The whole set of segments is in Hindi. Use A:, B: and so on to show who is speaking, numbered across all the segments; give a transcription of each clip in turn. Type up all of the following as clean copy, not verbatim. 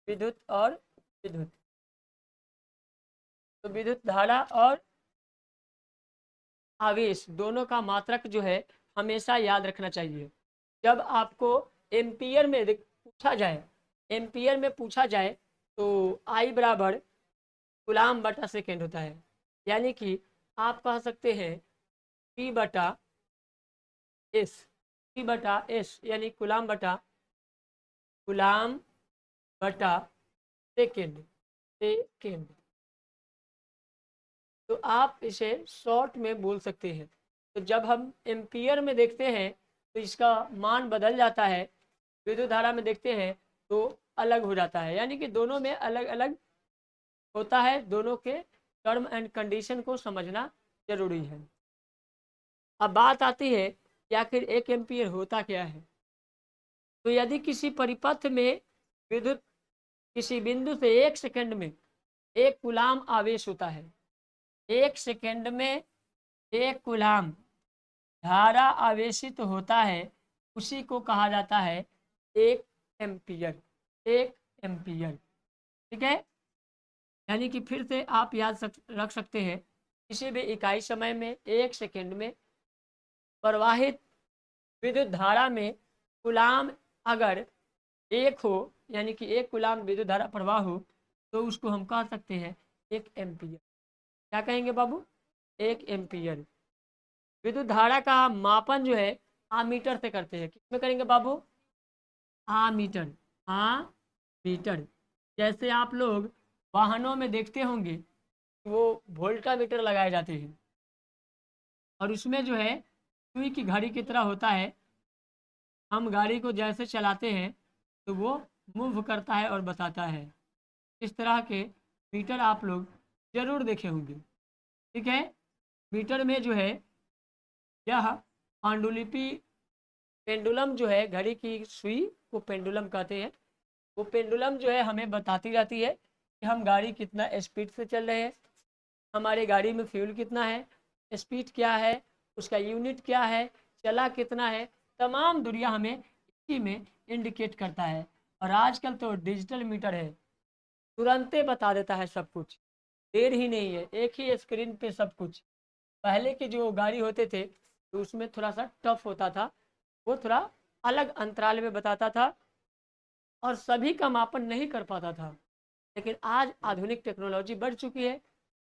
A: विद्युत और विद्युत। तो विद्युत धारा और आवेश दोनों का मात्रक जो है हमेशा याद रखना चाहिए। जब आपको एम्पियर में पूछा जाए, एम्पियर में पूछा जाए तो आई बराबर गुलाम बटा सेकेंड होता है। यानी कि आप कह सकते हैं पी बटा एस, पी बटा एस यानी गुलाम बटा सेकेंड, सेकेंड। तो आप इसे शॉर्ट में बोल सकते हैं। तो जब हम एम्पियर में देखते हैं तो इसका मान बदल जाता है, विद्युत धारा में देखते हैं तो अलग हो जाता है। यानी कि दोनों में अलग अलग होता है, दोनों के टर्म एंड कंडीशन को समझना जरूरी है। अब बात आती है कि आखिर एक एम्पियर होता क्या है। तो यदि किसी परिपथ में विद्युत किसी बिंदु से 1 सेकंड में 1 कूलाम आवेश होता है, 1 सेकंड में 1 कूलाम धारा आवेशित होता है, उसी को कहा जाता है 1 एम्पियर, 1 एम्पियर। ठीक है, यानी कि फिर से आप याद रख सकते हैं, किसी भी इकाई समय में 1 सेकंड में प्रवाहित विद्युत धारा में कूलाम अगर 1 हो, यानी कि 1 कूलाम विद्युत धारा प्रवाह हो, तो उसको हम कह सकते हैं 1 एम्पियर। क्या कहेंगे बाबू? 1 एम्पियर। विद्युत धारा का मापन जो है आमीटर से करते हैं। किसमें करेंगे बाबू? Ammeter, ammeter. जैसे आप लोग वाहनों में देखते होंगे वो वोल्टामीटर लगाए जाते हैं, और उसमें जो है सुई की घड़ी की तरह होता है। हम गाड़ी को जैसे चलाते हैं तो वो मूव करता है और बताता है। इस तरह के मीटर आप लोग जरूर देखे होंगे। ठीक है, मीटर में जो है यह पांडुलिपि, पेंडुलम जो है, घड़ी की सुई को पेंडुलम कहते हैं। वो पेंडुलम जो है हमें बताती जाती है कि हम गाड़ी कितना स्पीड से चल रहे हैं, हमारे गाड़ी में फ्यूल कितना है, स्पीड क्या है, उसका यूनिट क्या है, चला कितना है, तमाम दुनिया हमें इसी में इंडिकेट करता है। और आजकल तो डिजिटल मीटर है, तुरंते बता देता है सब कुछ, देर ही नहीं है, एक ही स्क्रीन पे सब कुछ। पहले के जो गाड़ी होते थे तो उसमें थोड़ा सा टफ होता था, वो थोड़ा अलग अंतराल में बताता था और सभी का मापन नहीं कर पाता था। लेकिन आज आधुनिक टेक्नोलॉजी बढ़ चुकी है,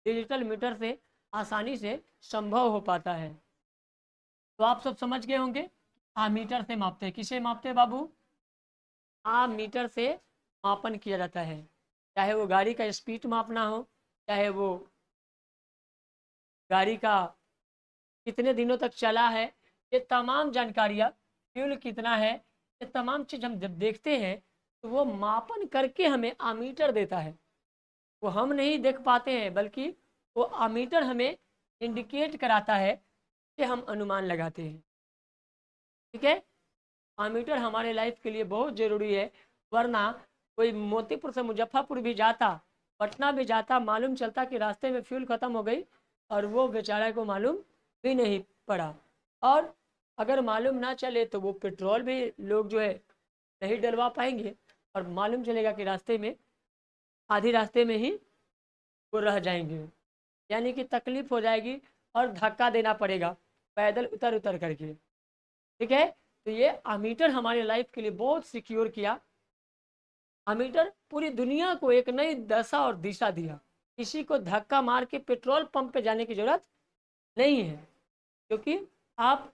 A: डिजिटल मीटर से आसानी से संभव हो पाता है। तो आप सब समझ गए होंगे, आमीटर से मापते हैं। किसे मापते हैं बाबू? आमीटर से मापन किया जाता है, चाहे वो गाड़ी का स्पीड मापना हो, चाहे वो गाड़ी का कितने दिनों तक चला है, ये तमाम जानकारियाँ, फ्यूल कितना है, ये तमाम चीज़ हम जब देखते हैं तो वो मापन करके हमें आमीटर देता है। वो हम नहीं देख पाते हैं, बल्कि वो आमीटर हमें इंडिकेट कराता है कि हम अनुमान लगाते हैं। ठीक है, आमीटर हमारे लाइफ के लिए बहुत ज़रूरी है, वरना कोई मोतीपुर से मुजफ्फरपुर भी जाता, पटना भी जाता, मालूम चलता कि रास्ते में फ्यूल ख़त्म हो गई और वो बेचारा को मालूम भी नहीं पड़ा। और अगर मालूम ना चले तो वो पेट्रोल भी लोग जो है नहीं डलवा पाएंगे, और मालूम चलेगा कि रास्ते में, आधी रास्ते में ही वो रह जाएंगे, यानी कि तकलीफ हो जाएगी और धक्का देना पड़ेगा पैदल उतर उतर करके। ठीक है, तो ये अमीटर हमारे लाइफ के लिए बहुत सिक्योर किया। अमीटर पूरी दुनिया को एक नई दशा और दिशा दिया। किसी को धक्का मार के पेट्रोल पंप पे जाने की जरूरत नहीं है, क्योंकि आप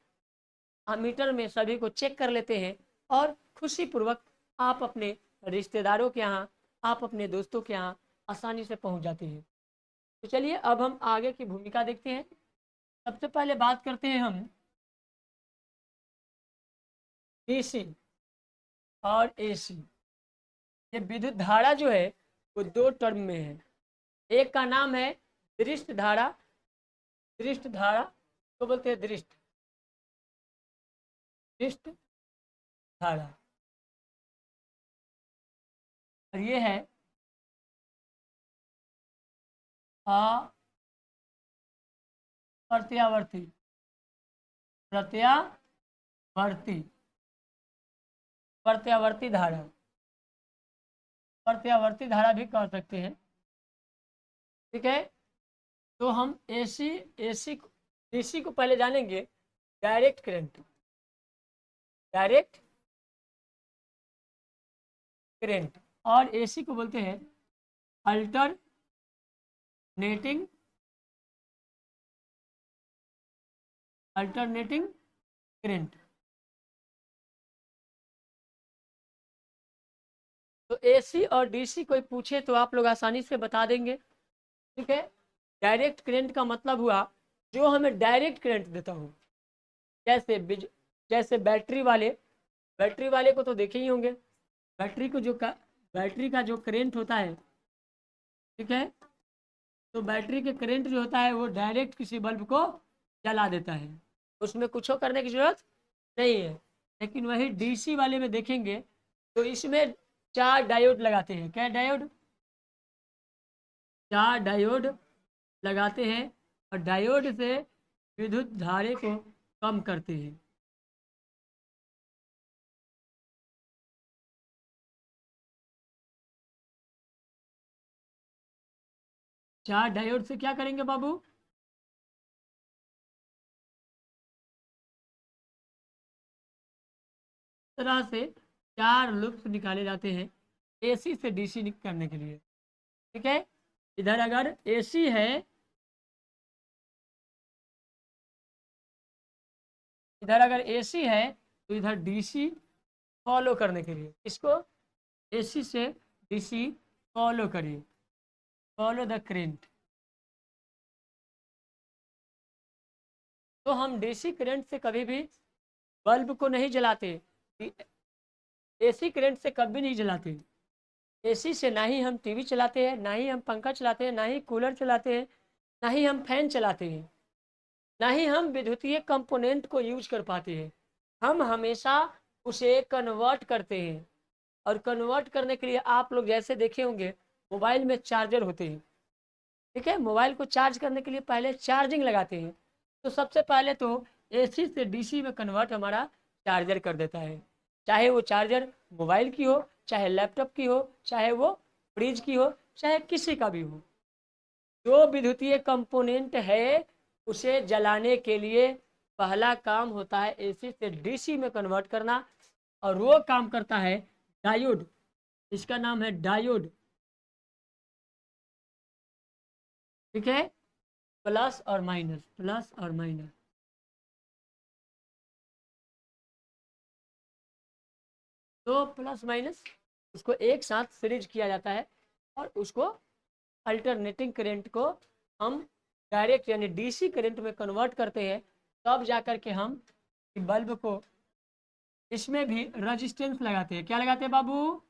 A: अमीटर में सभी को चेक कर लेते हैं और खुशीपूर्वक आप अपने रिश्तेदारों के यहाँ, आप अपने दोस्तों के यहाँ आसानी से पहुँच जाते हैं। तो चलिए अब हम आगे की भूमिका देखते हैं। सबसे पहले बात करते हैं हम डीसी और एसी। ये विद्युत धारा जो है वो 2 टर्म में है। एक का नाम है दृष्ट धारा, दृष्ट धारा तो बोलते हैं दृष्ट, दृष्ट धारा। और ये है अप्रत्यावर्ती, प्रत्यावर्ती, प्रत्यावर्ती धारा, प्रत्यावर्ती धारा भी कह सकते हैं। ठीक है, तो हम एसी एसी डीसी को पहले जानेंगे। डायरेक्ट करंट, डायरेक्ट करंट, और एसी को बोलते हैं अल्टरनेटिंग अल्टरनेटिंग करंट। तो एसी और डीसी कोई पूछे तो आप लोग आसानी से बता देंगे। ठीक है, डायरेक्ट करंट का मतलब हुआ जो हमें डायरेक्ट करंट देता हो। जैसे जैसे बैटरी वाले को तो देखे ही होंगे। बैटरी का जो करंट होता है, ठीक है, तो बैटरी के करंट जो होता है वो डायरेक्ट किसी बल्ब को जला देता है, उसमें कुछ करने की जरूरत नहीं है। लेकिन वही डीसी वाले में देखेंगे तो इसमें 4 डायोड लगाते हैं। क्या डायोड? 4 डायोड लगाते हैं, और डायोड से विद्युत धारे को कम करते हैं। चार डायोड से क्या करेंगे बाबू? तरह से 4 लूप्स निकाले जाते हैं एसी से डीसी करने के लिए। ठीक है, इधर अगर एसी है, इधर अगर एसी है तो इधर डीसी फॉलो करने के लिए, इसको एसी से डीसी फॉलो करिए, फॉलो द करंट। तो हम डीसी करंट से कभी भी बल्ब को नहीं जलाते, एसी करंट से कभी नहीं जलाते। एसी से ना ही हम टीवी चलाते हैं, ना ही हम पंखा चलाते हैं, ना ही कूलर चलाते हैं, ना ही हम फैन चलाते हैं, ना ही हम विद्युतीय कंपोनेंट को यूज कर पाते हैं। हम हमेशा उसे कन्वर्ट करते हैं, और कन्वर्ट करने के लिए आप लोग जैसे देखे होंगे मोबाइल में चार्जर होते हैं। ठीक है, मोबाइल को चार्ज करने के लिए पहले चार्जिंग लगाते हैं। तो सबसे पहले तो एसी से डीसी में कन्वर्ट हमारा चार्जर कर देता है। चाहे वो चार्जर मोबाइल की हो, चाहे लैपटॉप की हो, चाहे वो फ्रिज की हो, चाहे किसी का भी हो, जो विद्युतीय कंपोनेंट है उसे जलाने के लिए पहला काम होता है एसी से डीसी में कन्वर्ट करना, और वो काम करता है डायोड। इसका नाम है डायोड। ठीक है, प्लस और माइनस, प्लस और माइनस। तो प्लस माइनस उसको एक साथ सीरीज किया जाता है, और उसको अल्टरनेटिंग करंट को हम डायरेक्ट यानी डीसी करंट में कन्वर्ट करते हैं। तब जाकर के हम बल्ब को, इसमें भी रजिस्टेंस लगाते हैं। क्या लगाते हैं बाबू?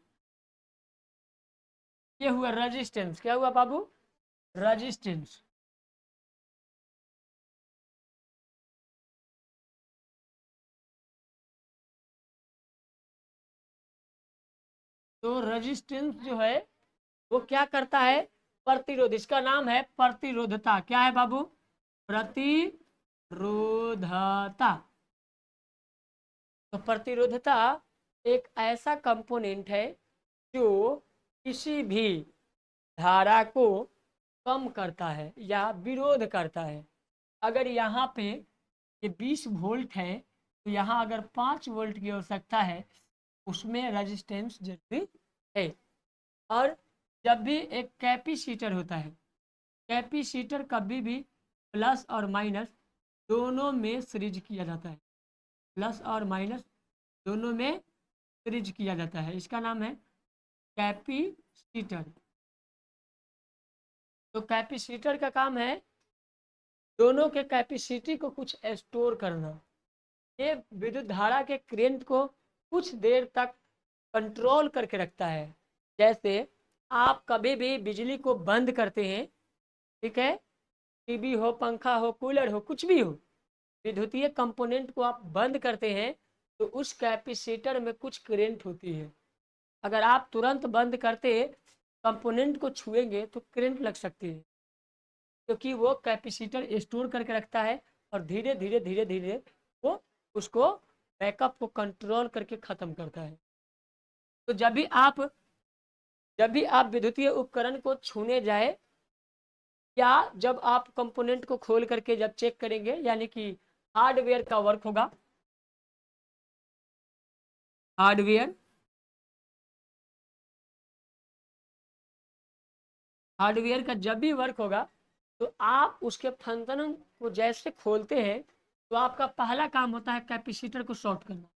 A: ये हुआ रजिस्टेंस। क्या हुआ बाबू? रजिस्टेंस। तो रजिस्टेंस जो है वो क्या करता है? प्रतिरोध। इसका नाम है प्रतिरोधता। क्या है बाबू? प्रतिरोधता। तो प्रतिरोधता एक ऐसा कंपोनेंट है जो किसी भी धारा को कम करता है या विरोध करता है। अगर यहाँ पे ये 20 वोल्ट है तो यहाँ अगर 5 वोल्ट की आवश्यकता है, उसमें रेजिस्टेंस जरूरी है। और जब भी एक कैपेसिटर होता है, कैपेसिटर कभी भी प्लस और माइनस दोनों में सीरीज किया जाता है, प्लस और माइनस दोनों में सीरीज किया जाता है। इसका नाम है कैपेसिटर। तो कैपेसिटर का काम है दोनों के कैपेसिटी को कुछ स्टोर करना। ये विद्युत धारा के करंट को कुछ देर तक कंट्रोल करके रखता है। जैसे आप कभी भी बिजली को बंद करते हैं, ठीक है, टीवी हो, पंखा हो, कूलर हो, कुछ भी हो, विद्युतीय कंपोनेंट को आप बंद करते हैं तो उस कैपेसिटर में कुछ करंट होती है। अगर आप तुरंत बंद करते कंपोनेंट को छुएंगे तो करंट लग सकती है, क्योंकि वो कैपेसिटर स्टोर करके रखता है, और धीरे धीरे धीरे धीरे वो उसको बैकअप को कंट्रोल करके ख़त्म करता है। तो जब भी आप जब भी आप विद्युतीय उपकरण को छूने जाए या जब आप कंपोनेंट को खोल करके जब चेक करेंगे, यानी कि हार्डवेयर का वर्क होगा, हार्डवेयर हार्डवेयर का जब भी वर्क होगा तो आप उसके फंक्शन को जैसे खोलते हैं तो आपका पहला काम होता है कैपेसिटर को शॉर्ट करना,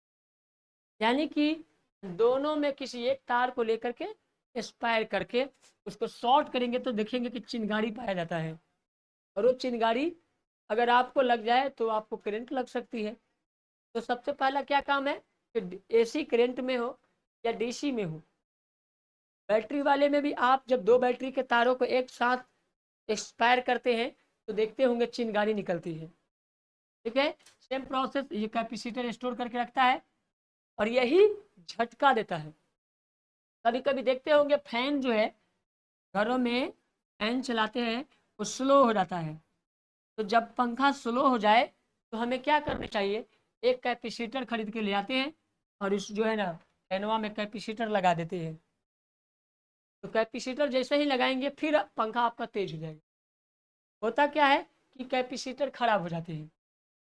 A: यानी कि दोनों में किसी एक तार को लेकर के एक्सपायर करके उसको शॉर्ट करेंगे तो देखेंगे कि चिंगारी पाया जाता है, और वो चिंगारी अगर आपको लग जाए तो आपको करंट लग सकती है। तो सबसे पहला क्या काम है कि एसी करंट में हो या डीसी में हो, बैटरी वाले में भी आप जब दो बैटरी के तारों को एक साथ एक्सपायर करते हैं तो देखते होंगे चिंगारी निकलती है। ठीक है, सेम प्रोसेस ये कैपेसिटर स्टोर करके रखता है और यही झटका देता है। कभी कभी देखते होंगे फैन जो है घरों में, फैन चलाते हैं वो स्लो हो जाता है, तो जब पंखा स्लो हो जाए तो हमें क्या करना चाहिए, एक कैपेसिटर खरीद के ले आते हैं और इस जो है ना फैनवा में कैपेसिटर लगा देते हैं। तो कैपेसिटर जैसे ही लगाएंगे फिर पंखा आपका तेज हो जाएगा। होता क्या है कि कैपेसिटर खराब हो जाते हैं,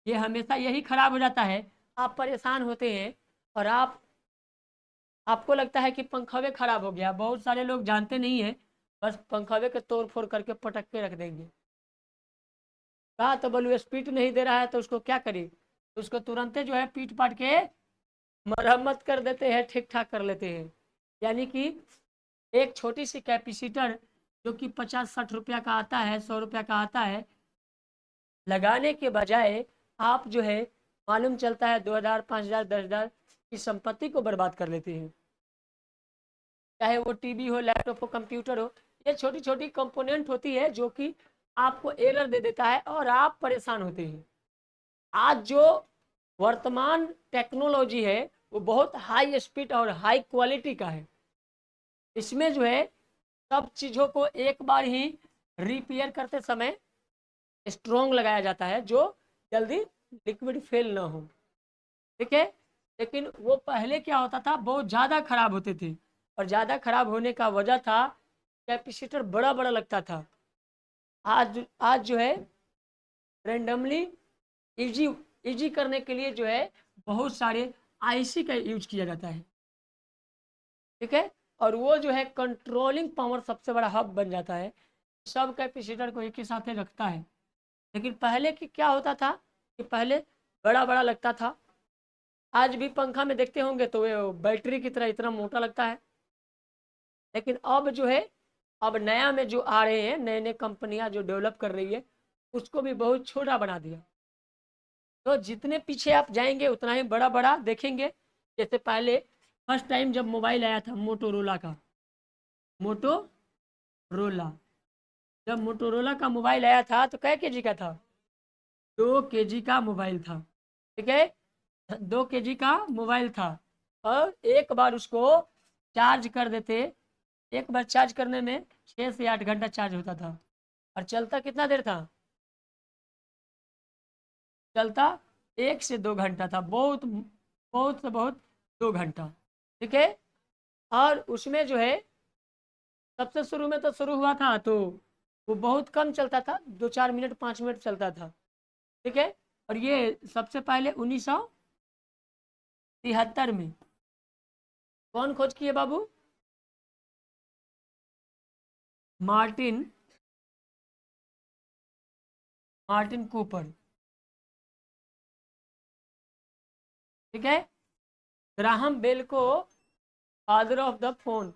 A: ये हमेशा यही खराब हो जाता है, आप परेशान होते हैं और आपको लगता है कि पंखावे खराब हो गया। बहुत सारे लोग जानते नहीं है, बस पंखावे के तोड़ फोड़ करके पटक के रख देंगे। कहा तो बोलू स्पीड नहीं दे रहा है तो उसको क्या करें, तो उसको तुरंत जो है पीट पाट के मरम्मत कर देते हैं, ठीक ठाक कर लेते हैं। यानी कि एक छोटी सी कैपेसिटर जो कि 50-60 रुपया का आता है, 100 रुपया का आता है, लगाने के बजाय आप जो है मालूम चलता है 2000, 5000, 10,000 की संपत्ति को बर्बाद कर लेते हैं। चाहे वो टीवी हो, लैपटॉप हो, कंप्यूटर हो, ये छोटी छोटी कंपोनेंट होती है जो कि आपको एरर दे देता है और आप परेशान होते हैं। आज जो वर्तमान टेक्नोलॉजी है वो बहुत हाई स्पीड और हाई क्वालिटी का है। इसमें जो है सब चीज़ों को एक बार ही रिपेयर करते समय स्ट्रॉन्ग लगाया जाता है जो जल्दी लिक्विड फेल ना हो। ठीक है, लेकिन वो पहले क्या होता था, बहुत ज़्यादा खराब होते थे, और ज़्यादा खराब होने का वजह था कैपेसिटर बड़ा बड़ा लगता था। आज आज जो है रेंडमली इजी इजी करने के लिए जो है बहुत सारे आईसी का यूज किया जाता है। ठीक है, और वो जो है कंट्रोलिंग पावर सबसे बड़ा हब बन जाता है, सब कैपेसिटर को एक ही साथ रखता है। लेकिन पहले की क्या होता था कि पहले बड़ा बड़ा लगता था, आज भी पंखा में देखते होंगे तो वो बैटरी की तरह इतना मोटा लगता है। लेकिन अब जो है, अब नया में जो आ रहे हैं, नए नए कंपनियां जो डेवलप कर रही है, उसको भी बहुत छोटा बना दिया। तो जितने पीछे आप जाएंगे उतना ही बड़ा बड़ा देखेंगे। जैसे पहले फर्स्ट टाइम जब मोबाइल आया था मोटोरोला का, मोटोरोला, जब मोटोरोला का मोबाइल आया था तो कै केजी का था, 2 केजी का मोबाइल था। ठीक है, 2 केजी का मोबाइल था, और एक बार उसको चार्ज कर देते, एक बार चार्ज करने में 6 से 8 घंटा चार्ज होता था, और चलता कितना देर था, चलता 1 से 2 घंटा था, बहुत बहुत से बहुत 2 घंटा। ठीक है, और उसमें जो है सबसे शुरू में तो शुरू हुआ था तो वो बहुत कम चलता था, 2-4 मिनट 5 मिनट चलता था। ठीक है, और ये सबसे पहले 1973 में कौन खोज किए बाबू, मार्टिन मार्टिन कूपर। ठीक है, ग्राहम बेल को फादर ऑफ द फोन,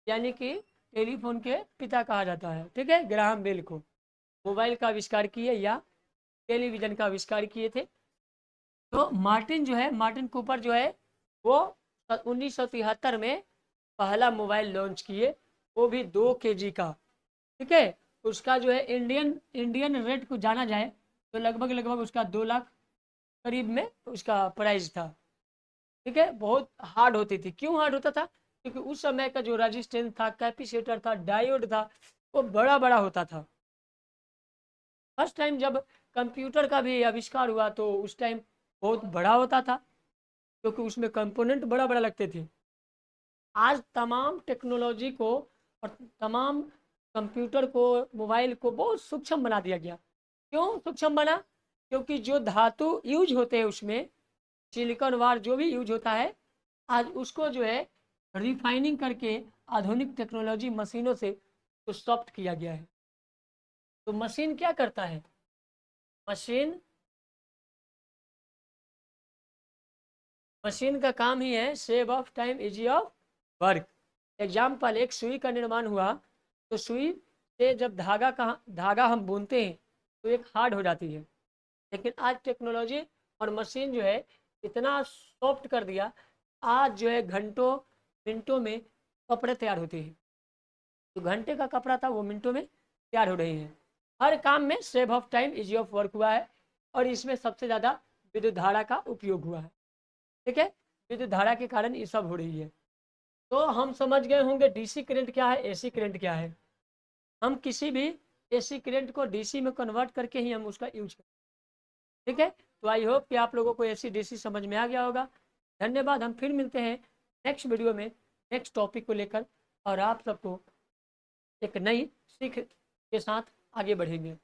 A: यानी कि टेलीफोन के पिता कहा जाता है। ठीक है, ग्राहम बेल को मोबाइल का आविष्कार किए या टेलीविजन का आविष्कार किए थे। तो मार्टिन जो है, मार्टिन कूपर जो है वो 1973 में पहला मोबाइल लॉन्च किए, वो भी 2 केजी का। ठीक है, उसका जो है इंडियन इंडियन रेट को जाना जाए तो लगभग लगभग उसका 2 लाख करीब में उसका प्राइस था। ठीक है, बहुत हार्ड होती थी। क्यों हार्ड होता था, क्योंकि उस समय का जो रेजिस्टेंस था, कैपेसिटर था, डायोड था, वो बड़ा बड़ा होता था। फर्स्ट टाइम जब कंप्यूटर का भी आविष्कार हुआ तो उस टाइम बहुत बड़ा होता था, क्योंकि उसमें कंपोनेंट बड़ा बड़ा लगते थे। आज तमाम टेक्नोलॉजी को और तमाम कंप्यूटर को, मोबाइल को बहुत सूक्ष्म बना दिया गया। क्यों सूक्ष्म बना? क्योंकि जो धातु यूज होते हैं उसमें, सिलिकॉन वार जो भी यूज होता है, आज उसको जो है रिफाइनिंग करके आधुनिक टेक्नोलॉजी मशीनों से तो सॉफ्ट किया गया है। तो मशीन क्या करता है? मशीन मशीन का काम ही है save of time, easy of work. Example, एक सुई का निर्माण हुआ, तो सुई से जब धागा हम बुनते हैं तो एक हार्ड हो जाती है। लेकिन आज टेक्नोलॉजी और मशीन जो है इतना सॉफ्ट कर दिया, आज जो है घंटों मिनटों में कपड़े तैयार होते हैं। तो घंटे का कपड़ा था वो मिनटों में तैयार हो रही है। हर काम में save of time, easy of work हुआ है, और इसमें सबसे ज़्यादा विद्युत धारा का उपयोग हुआ है। ठीक है, विद्युत धारा के कारण ये सब हो रही है। तो हम समझ गए होंगे डीसी करंट क्या है, एसी करंट क्या है। हम किसी भी एसी करंट को डीसी में कन्वर्ट करके ही हम उसका यूज करें। ठीक है, तो आई होप कि आप लोगों को एसी डीसी समझ में आ गया होगा। धन्यवाद। हम फिर मिलते हैं नेक्स्ट वीडियो में नेक्स्ट टॉपिक को लेकर, और आप सबको एक नई सीख के साथ आगे बढ़ेंगे।